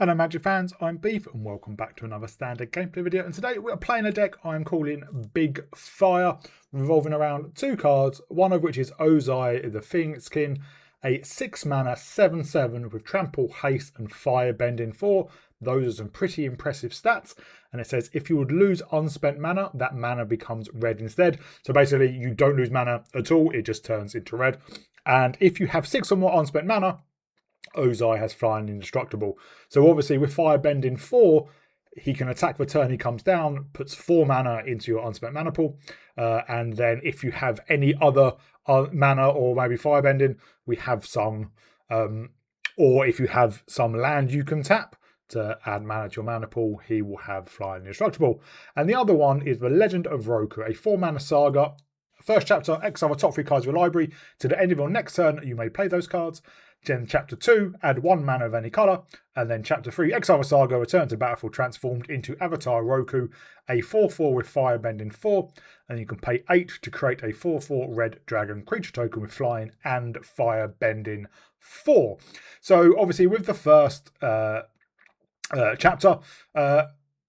Hello Magic fans, I'm Beef and welcome back to another standard gameplay video, and today we are playing a deck I'm calling Big Fire, revolving around two cards, one of which is Ozai the Phoenixkin, a 6 mana 7/7 with Trample, Haste and Firebending 4. Those are some pretty impressive stats, and it says if you would lose unspent mana, that mana becomes red instead. So basically you don't lose mana at all, it just turns into red. And if you have 6 or more unspent mana, Ozai has flying indestructible. So obviously with Firebending 4, he can attack the turn he comes down, puts 4 mana into your unspent mana pool. And then if you have any other mana or maybe Firebending, we have some, or if you have some land you can tap to add mana to your mana pool, he will have flying indestructible. And the other one is the Legend of Roku, a 4 mana saga. First chapter, exile the top 3 cards of your library. To the end of your next turn, you may play those cards. Then chapter 2, add 1 mana of any colour. And then chapter 3, exile the saga, return to battlefield transformed into Avatar Roku, a 4/4 with Firebending 4. And you can pay 8 to create a 4/4 red dragon creature token with flying and Firebending 4. So obviously with the first chapter,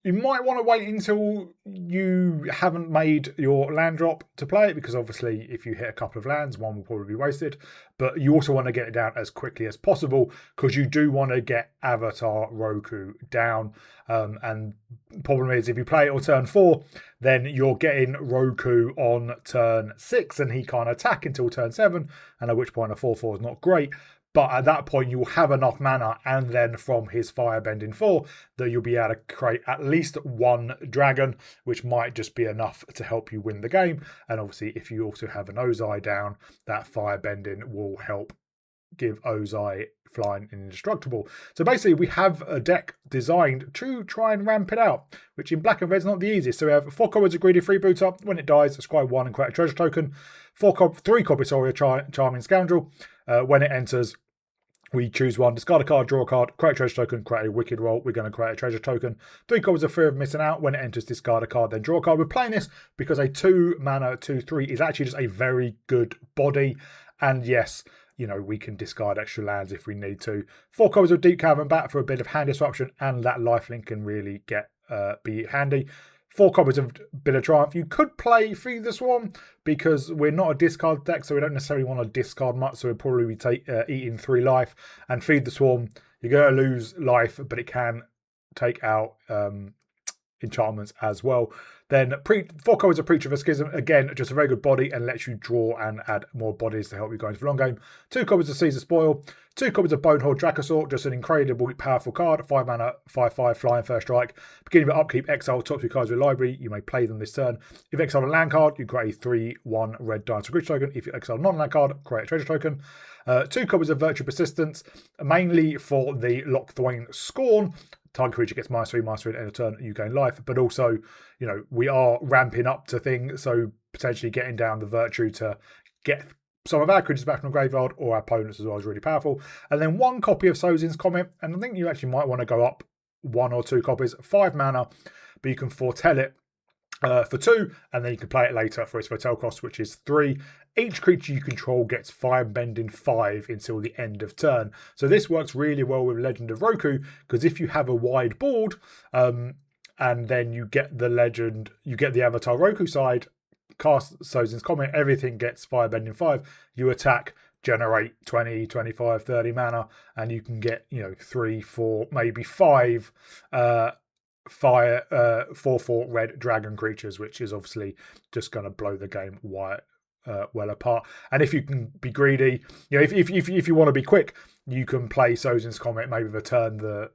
you might want to wait until you haven't made your land drop to play it, because obviously if you hit a couple of lands, one will probably be wasted. But you also want to get it down as quickly as possible, because you do want to get Avatar Roku down. And the problem is if you play it on turn 4, then you're getting Roku on turn 6 and he can't attack until turn 7, and at which point a 4/4 is not great. But at that point, you'll have enough mana, and then from his Firebending 4, that you'll be able to create at least 1 dragon, which might just be enough to help you win the game. And obviously, if you also have an Ozai down, that Firebending will help give Ozai flying indestructible. So basically, we have a deck designed to try and ramp it out, which in black and red is not the easiest. So we have 4 copies of Greedy Freebooter. When it dies, scry 1 and create a treasure token. 3 copies of Charming Scoundrel. When it enters, we choose 1, discard a card, draw a card, create a treasure token, create a wicked roll. We're going to create a treasure token. 3 copies of Fear of Missing Out. When it enters, discard a card, then draw a card. We're playing this because a 2 mana 2/3 is actually just a very good body. And yes, you know, we can discard extra lands if we need to. 4 copies of Deep Cavern Bat for a bit of hand disruption, and that lifelink can really be handy. 4 copies of Bit of Triumph. You could play Feed the Swarm because we're not a discard deck, so we don't necessarily want to discard much, so we'll probably be eating 3 life. And Feed the Swarm, you're going to lose life, but it can take out enchantments as well. Then 4 copies of Preacher of a Schism, again just a very good body and lets you draw and add more bodies to help you go into the long game. 2 copies of Caesar Spoil, 2 copies of Bonehold Dracosaur, just an incredibly powerful card. 5 mana 5/5 flying first strike. Beginning of upkeep, exile top 2 cards of your library. You may play them this turn. If you exile a land card, you create a 3/1 red dinosaur creature token. If you exile a non-land card, create a treasure token. 2 copies of Virtue Persistence, mainly for the Lochthwain Scorn. Target creature gets -3/-3 at end of turn, you gain life. But also, you know, we are ramping up to things, so potentially getting down the Virtue to get some of our creatures back from the graveyard or our opponents as well is really powerful. And then 1 copy of Sozin's Comet, and I think you actually might want to go up 1 or 2 copies. 5 mana, but you can foretell it for 2, and then you can play it later for its foretell cost, which is 3. Each creature you control gets Firebending 5 until the end of turn. So this works really well with Legend of Roku, because if you have a wide board, and then you get the Legend, you get the Avatar Roku side, cast Sozin's Comet, everything gets Firebending 5. You attack, generate 20, 25, 30 mana, and you can get, you know, 3, 4, maybe 5 fire 4/4 red dragon creatures, which is obviously just going to blow the game well apart. And if you can be greedy, you know, if you want to be quick, you can play Sozin's Comet, maybe return the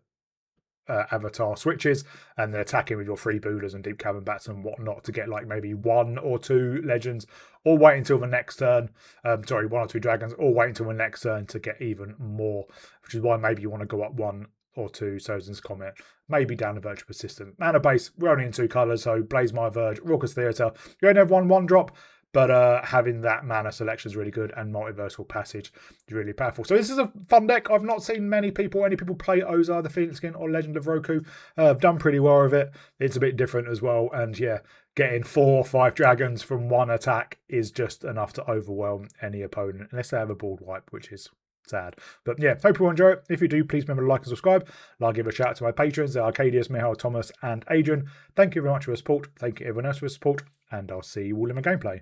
Avatar switches, and then attacking with your freebooters and Deep Cavern Bats and whatnot to get like maybe 1 or 2 legends, or wait until the next turn. 1 or 2 dragons, or wait until the next turn to get even more. Which is why maybe you want to go up 1 or 2 Sozin's Comet, maybe down the Virtue Persistent. Mana base, we're only in 2 colours, so Blaze My Verge, Raucous Theatre. You only have 1 drop, but having that mana selection is really good, and Multiversal Passage is really powerful. So this is a fun deck. I've not seen any people play Ozai the Phoenixkin or Legend of Roku. I've done pretty well with it. It's a bit different as well, and yeah, getting 4 or 5 dragons from 1 attack is just enough to overwhelm any opponent, unless they have a board wipe, which is Sad. But yeah, hope you enjoy it. If you do, please remember to like and subscribe. And I'll give a shout out to my patrons, Arcadius, Mihail, Thomas, and Adrian. Thank you very much for your support. Thank you everyone else for your support. And I'll see you all in the gameplay.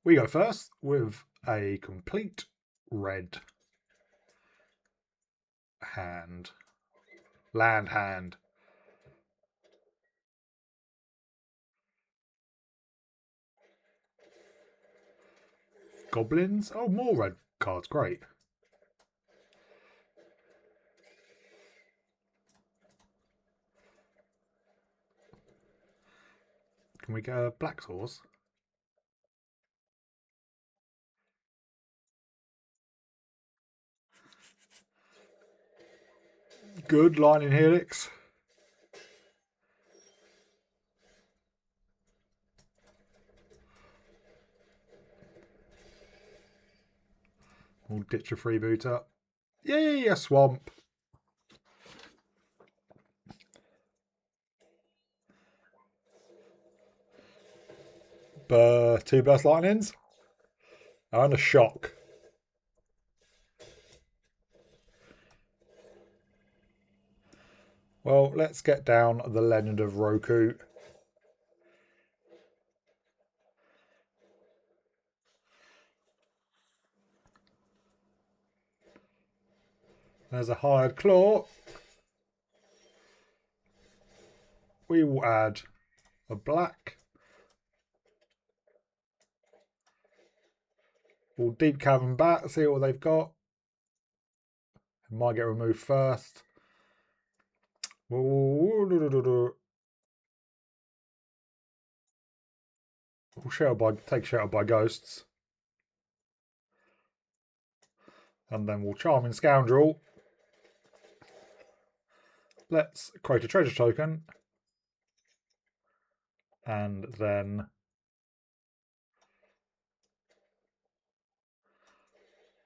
We go first with a complete red hand. Land hand. Goblins? Oh, more red cards. Great. Can we get a black horse? Good line in helix. We'll ditch a freebooter. Yeah, swamp. Two burst lightnings. And a shock. Well, let's get down the Legend of Roku. There's a hired claw. We will add a black. We'll deep cavern back, see what they've got. It might get removed first. We'll take shelter by ghosts. And then we'll Charming Scoundrel. Let's create a treasure token. And then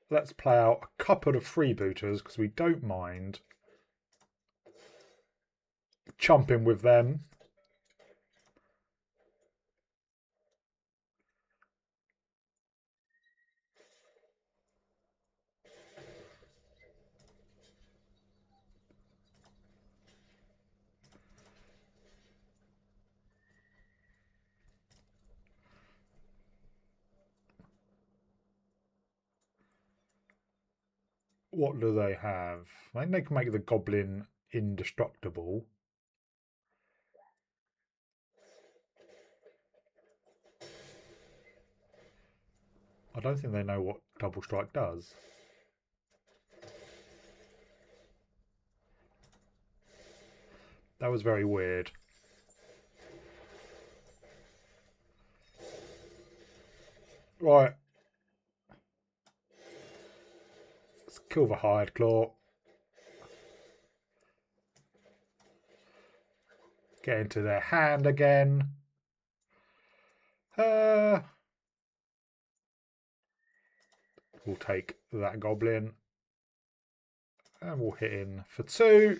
let's play out a couple of freebooters because we don't mind chumping with them. What do they have? I think they can make the goblin indestructible. I don't think they know what double strike does. That was very weird. Right. Let's kill the hired claw. Get into their hand again. We'll take that goblin. And we'll hit in for 2.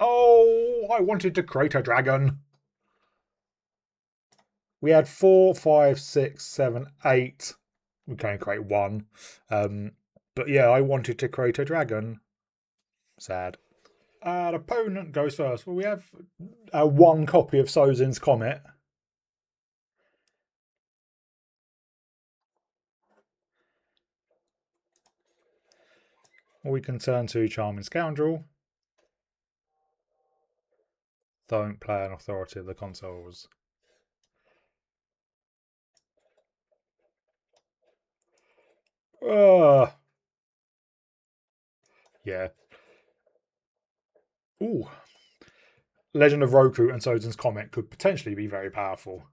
Oh, I wanted to create a dragon. We had 4, 5, 6, 7, 8. We can create 1. But yeah, I wanted to create a dragon. Sad. Our opponent goes first. Well, we have 1 copy of Sozin's Comet. Or we can turn to Charming Scoundrel. Don't play an Authority of the Consoles. Yeah. Ooh. Legend of Roku and Sozin's Comet could potentially be very powerful.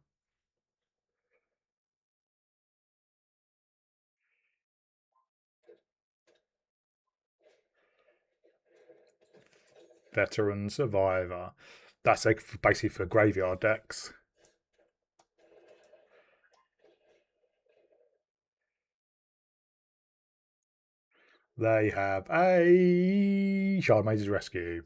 Veteran Survivor. That's like basically for graveyard decks. They have a Shard Maze's Rescue.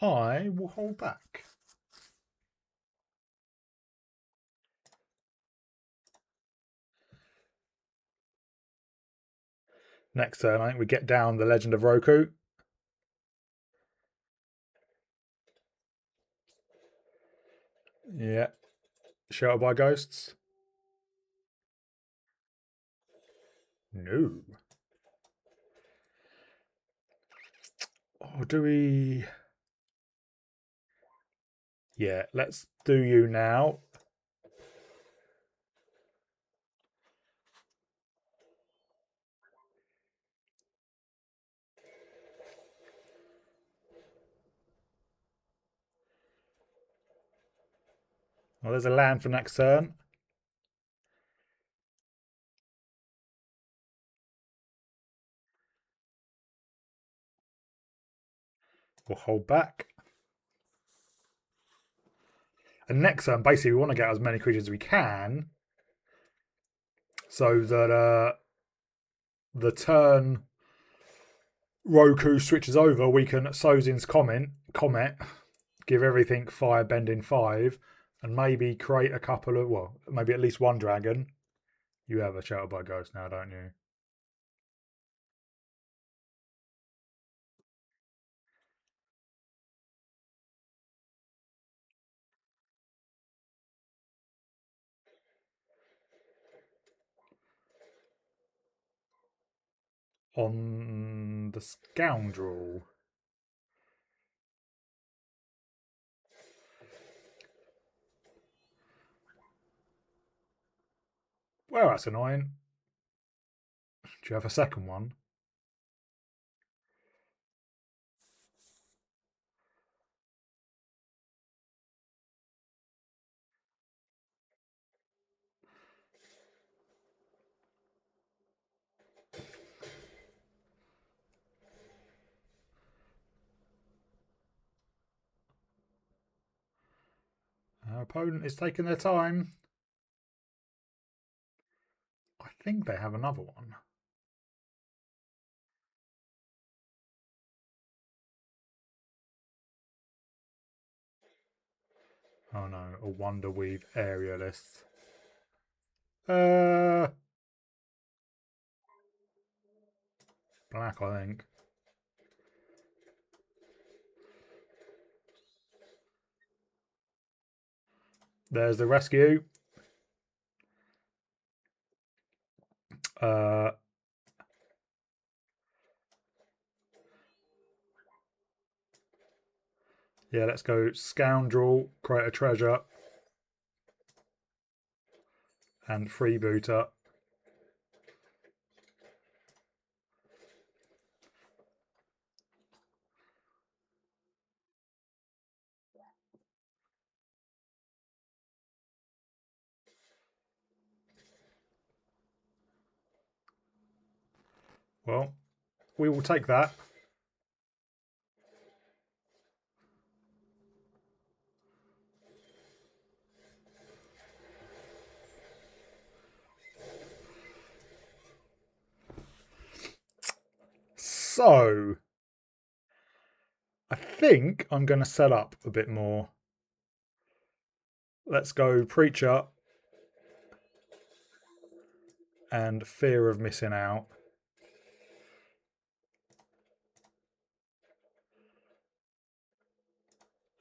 I will hold back. Next turn, I think we get down the Legend of Roku. Yeah. Shelter by Ghosts. No. Or do we... Yeah, let's do you now. Well, there's a land for next turn. We'll hold back. And next turn, basically, we want to get as many creatures as we can so that the turn Roku switches over, we can Sozin's Comet, give everything Firebending 5, and maybe create a couple of, well, maybe at least one dragon. You have a Shelter by Ghost now, don't you? On the Scoundrel. Well, that's annoying. Do you have a second one? Our opponent is taking their time. I think they have another one. Oh no, a Wonderweave Aerialist. Black, I think. There's the rescue. Yeah, let's go Scoundrel, create a treasure, and freebooter. Well, we will take that. So, I think I'm going to set up a bit more. Let's go Preacher and Fear of Missing Out.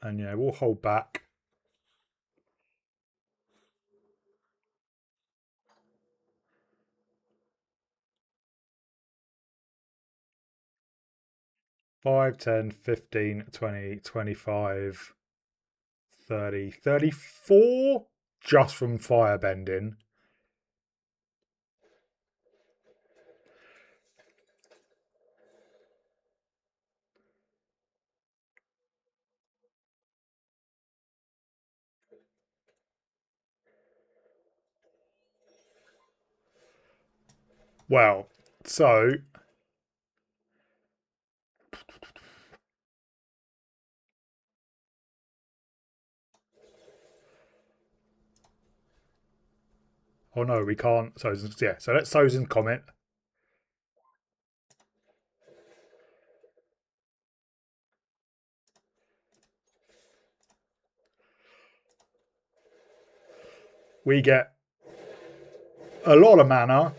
And yeah, we'll hold back. Five, 10, 15, 20, 25, 30, 34 just from Firebending. Well, so oh no, we can't. So yeah, so let's Sozin's Comet. we get a lot of mana.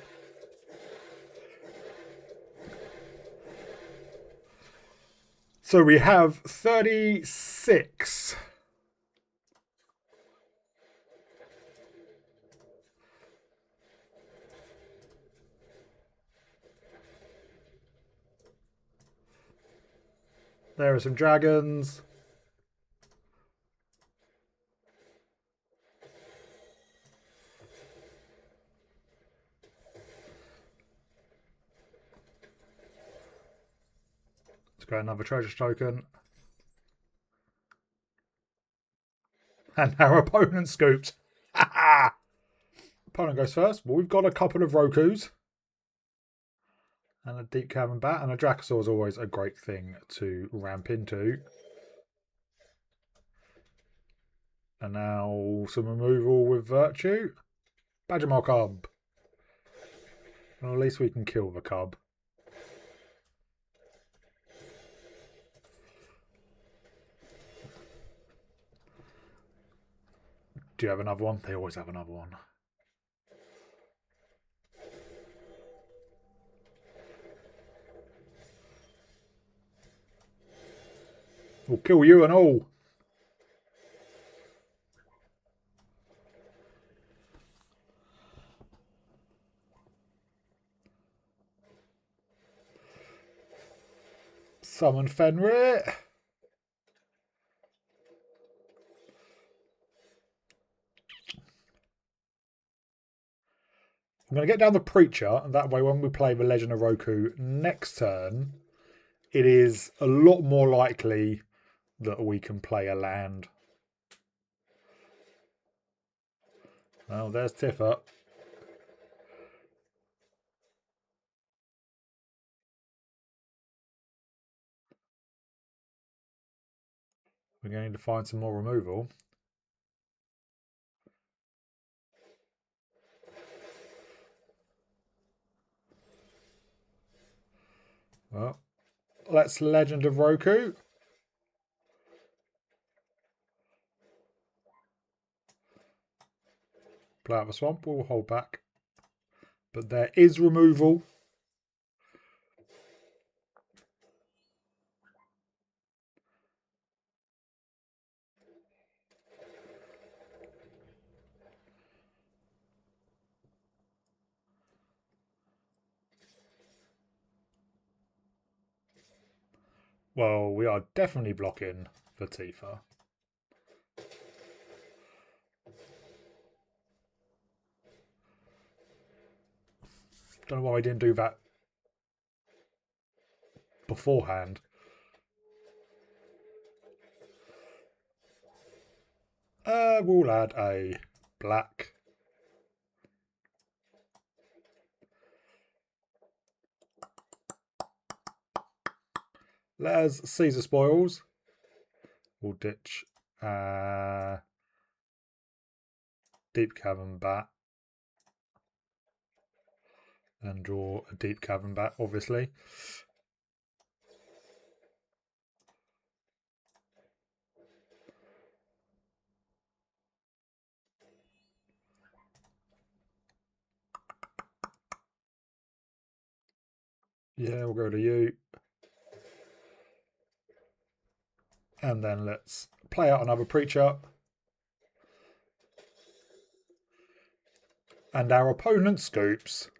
So we have 36. There are some dragons. Let's grab another treasure token. And our opponent scoops. Opponent goes first. Well, we've got a couple of Rokus. And a deep cavern bat. And a Dracosaur is always a great thing to ramp into. And now some removal with Virtue. Badgermore Cub. Well, at least we can kill the cub. Do you have another one? They always have another one. We'll kill you and all. Summon Fenrir. I'm going to get down the Preacher, and that way when we play the Legend of Roku next turn, it is a lot more likely that we can play a land. Well, there's Tiffer. We're going to need to find some more removal. Well, let's Legend of Roku. Play out the swamp, we'll hold back. But there is removal. Well, we are definitely blocking for Tifa. Don't know why I didn't do that beforehand. We'll add a black. Let's Caesar Spoils. We'll ditch Deep Cavern Bat. And draw a Deep Cavern Bat, obviously. Yeah, we'll go to you. And then let's play out another Preacher. And our opponent scoops.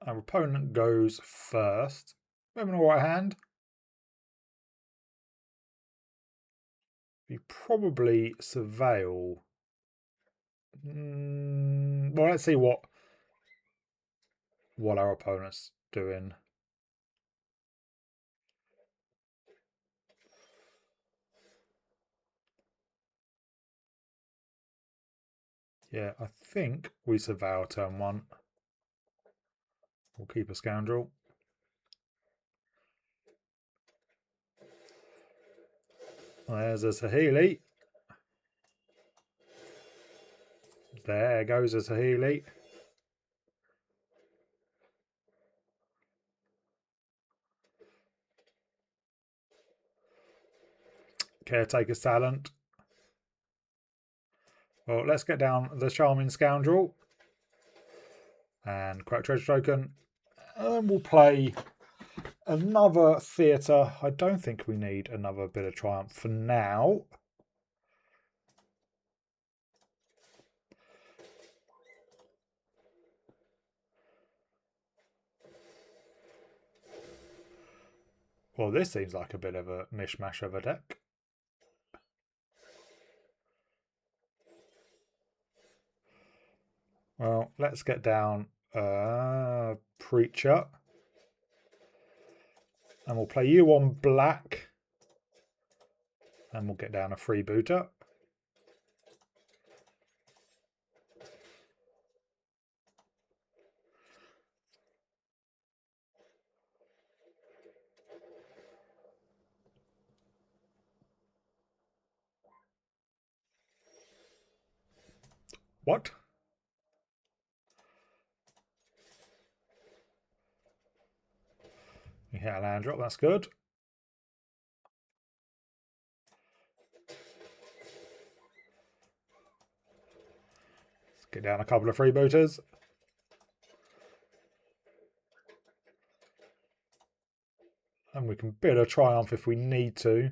Our opponent goes first. We have an alright hand. We probably surveil. Well, let's see what our opponent's doing. Yeah, I think we surveil turn one. We'll keep a Scoundrel. There's a Saheeli. There goes a Saheeli. Caretaker's Talent. Well, let's get down the Charming Scoundrel and Crack Treasure Token. And then we'll play another Theatre. I don't think we need another bit of Triumph for now. Well, this seems like a bit of a mishmash of a deck. Well, let's get down Preacher. And we'll play you on black. And we'll get down a freebooter. What? You hit a land drop, that's good. Let's get down a couple of freebooters. And we can bid a Triumph if we need to.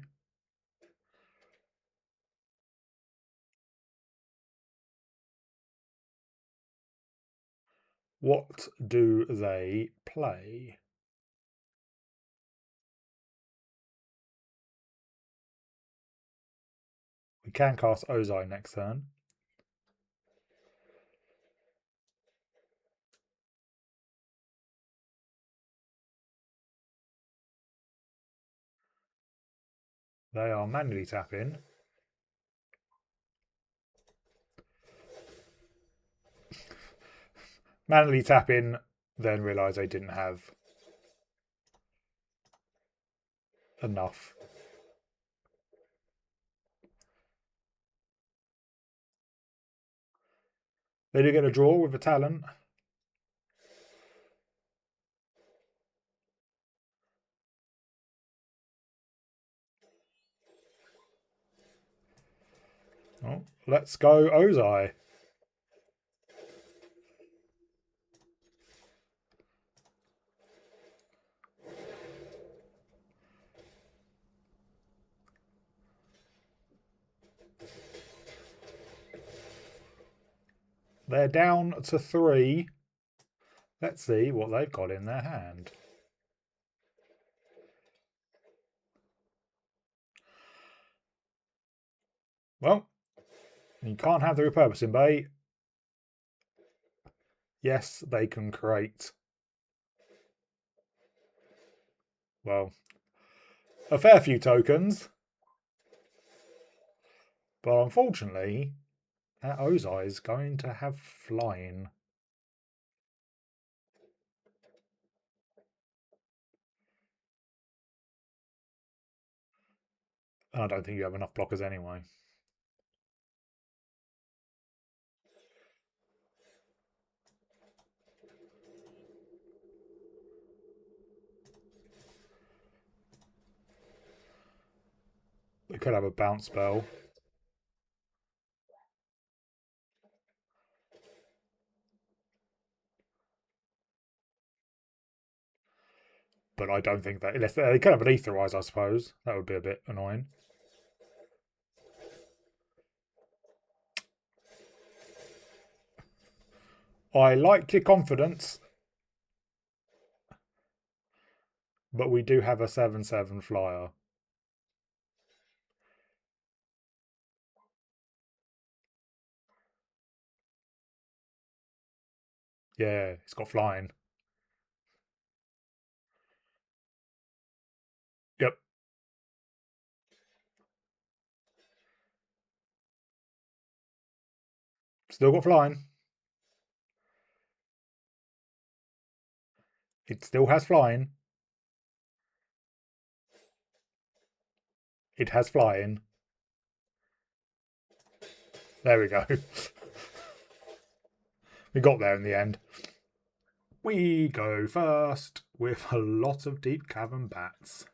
What do they play? We can cast Ozai next turn. They are manually tapping. Manually tapping, then realise they didn't have enough. They do get a draw with a talent. Oh, let's go Ozai. They're down to 3. Let's see what they've got in their hand. Well, you can't have the repurposing bay. Yes, they can create, well, a fair few tokens. But unfortunately, that Ozai is going to have flying. And I don't think you have enough blockers anyway. They could have a bounce spell. But I don't think that, unless they could have an Aetherize, I suppose. That would be a bit annoying. I like your confidence. But we do have a 7/7 flyer. Yeah, it's got flying. Yep. Still got flying. It still has flying. It has flying. There we go. We got there in the end. We go first with a lot of Deep Cavern Bats.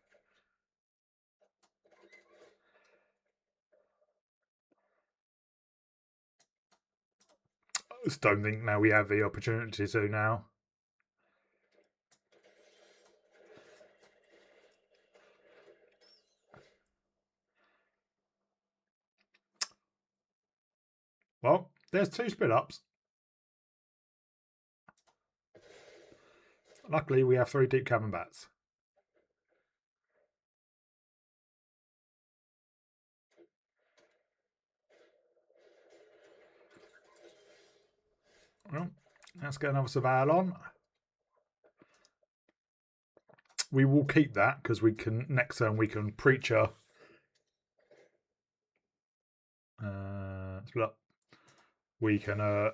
Just don't think now we have the opportunity to now. Well, there's 2 split ups. Luckily, we have 3 deep cavern bats. Well, let's get another surveil on. We will keep that because we can next turn we can preacher. Split up. We can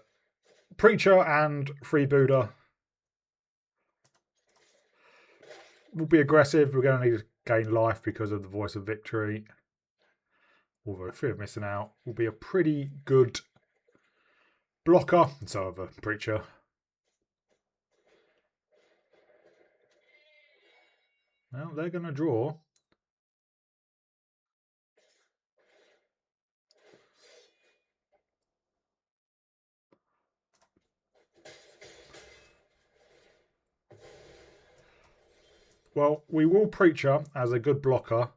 preacher and freebooter. We'll be aggressive. We're going to need to gain life because of the voice of victory. Although fear of missing out will be a pretty good blocker. And so of a preacher. Well, they're going to draw. Well, we will preacher as a good blocker.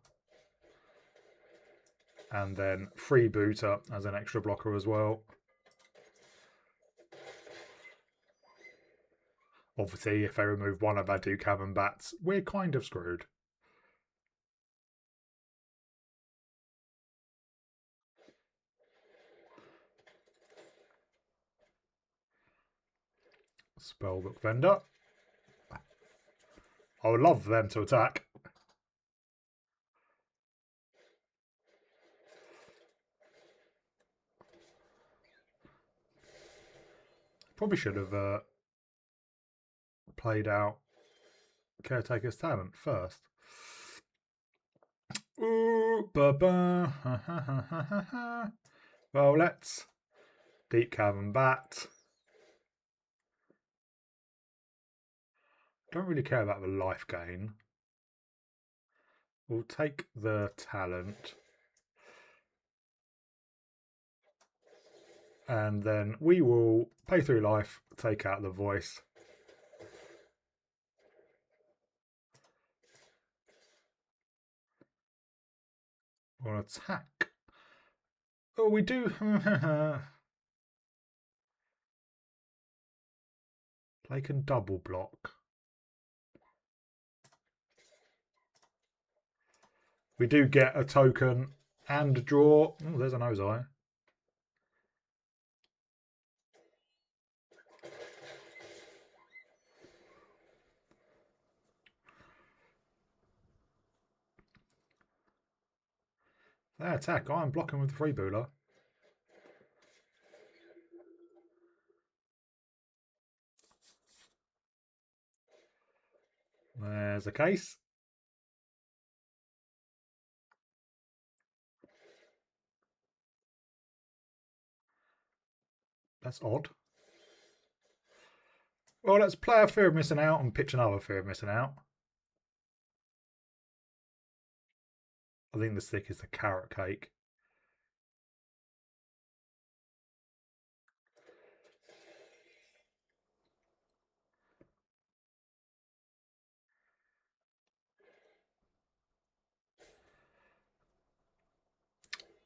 And then freebooter as an extra blocker as well. Obviously, if they remove one of our 2 cavern bats, we're kind of screwed. Spellbook vendor. I would love them to attack. Probably should have played out Caretaker's Talent first. Ooh, ba-ba. Well, let's deep cavern bat. Don't really care about the life gain. We'll take the talent. And then we will pay 3 life, take out the voice. We'll attack. Oh, we do. They can double block. We do get a token and draw. Oh, there's an Ozai. They attack. I'm blocking with the freebooter. There's a case. That's odd. Well, let's play a fear of missing out and pitch another fear of missing out. I think the stick is the carrot cake.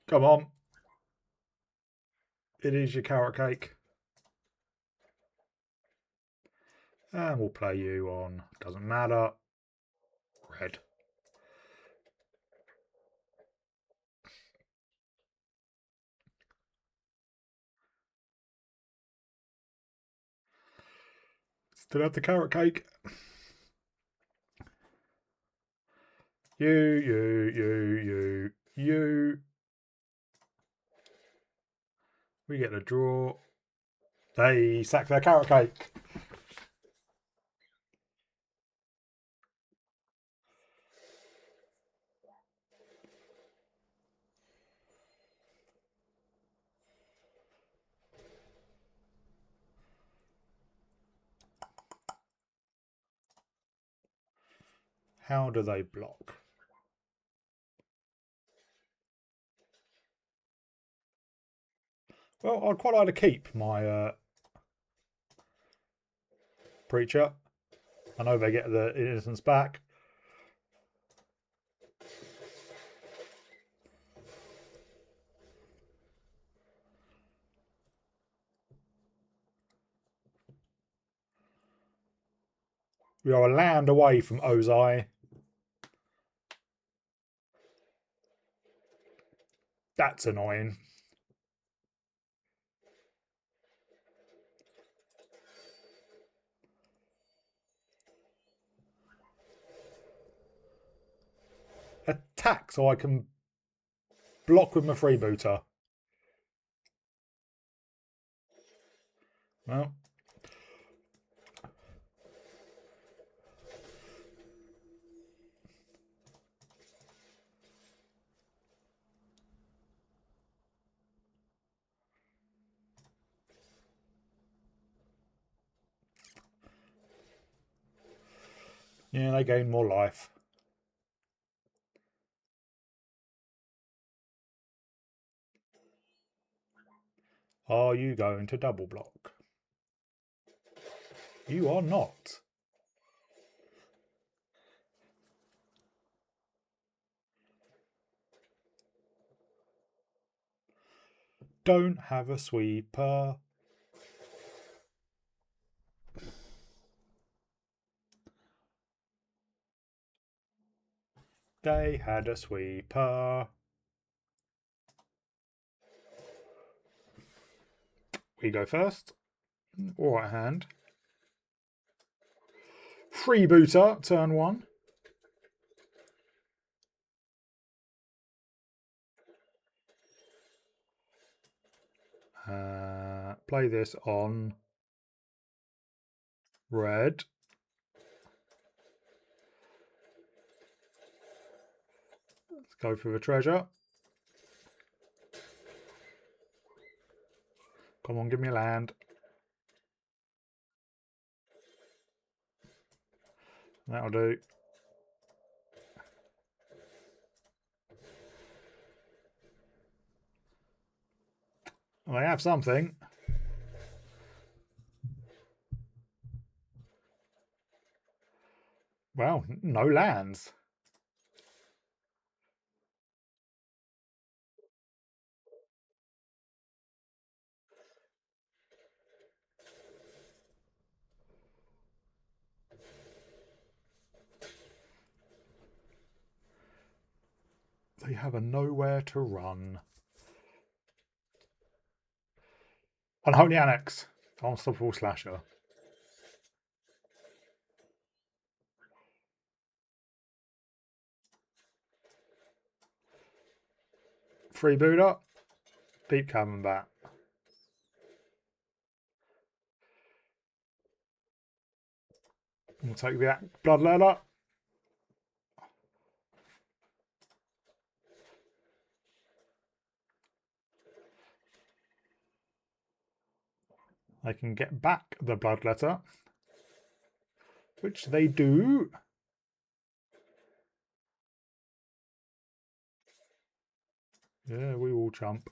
Come on. It is your carrot cake. And we'll play you on, doesn't matter, red. Still have the carrot cake. You. We get a draw. They sack their carrot cake. How do they block? Well, I'd quite like to keep my Preacher. I know they get the innocence back. We are a land away from Ozai. That's annoying. Attack so I can block with my freebooter. Well. Yeah, they gain more life. Are you going to double block? You are not. Don't have a sweeper. They had a sweeper. We go first. Right hand. Freebooter, turn 1. Play this on red. Let's go for the treasure. Come on, give me a land. That'll do. I have something. Well, no lands. They have a nowhere to run. Unholy Annex. Unstoppable Slasher. Freebooter. Deep Cavern Bat. We'll take the Bloodletter. They can get back the Bloodletter, which they do. Yeah, we will jump.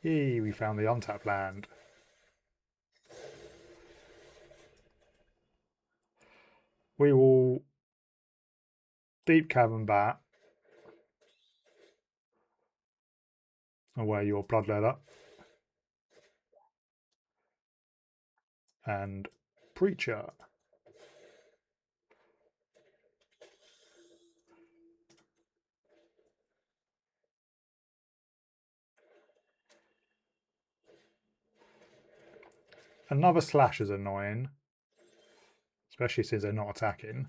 Yay, we found the untapped land. We will Deep Cavern Bat away your Bloodletter and Preacher. Another slash is annoying, especially since they're not attacking.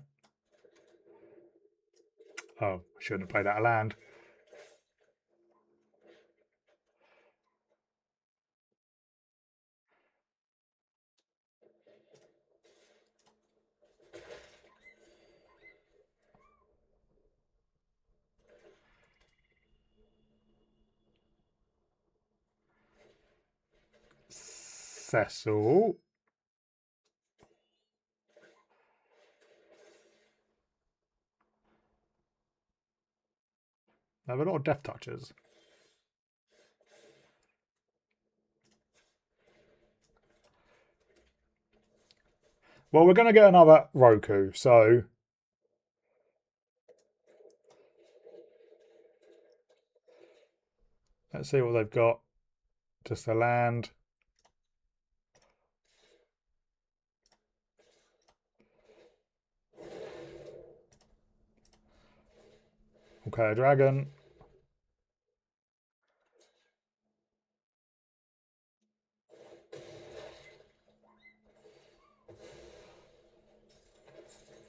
Oh, I shouldn't have played out of land. Cecil. They have a lot of death touches. Well, we're going to get another Roku, so let's see what they've got. Just a land. Okay, a dragon.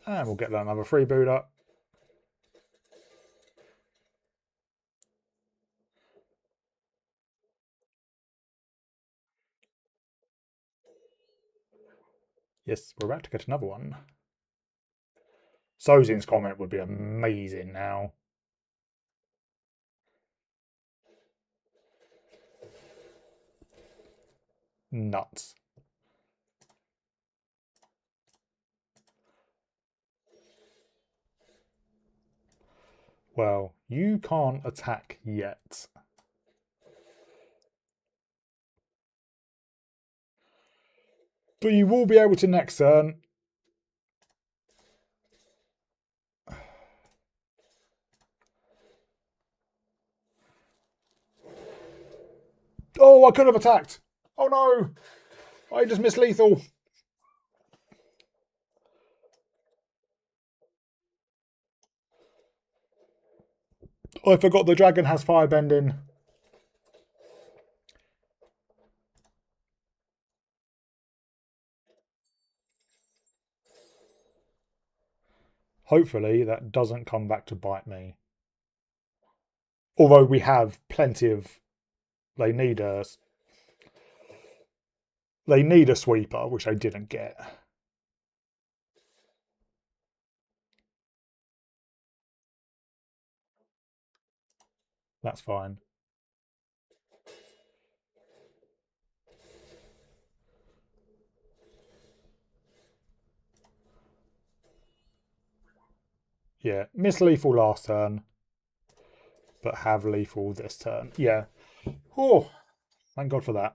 And we'll get another freebooter. Yes, we're about to get another one. Sozin's comment would be amazing now. Nuts. Well, you can't attack yet. But you will be able to next turn. Oh, I could have attacked. Oh no. I just missed lethal. I forgot the dragon has firebending. Hopefully that doesn't come back to bite me. Although we have plenty of... They need a sweeper, which I didn't get. That's fine. Yeah, miss lethal last turn, but have lethal this turn. Yeah. Oh, thank God for that.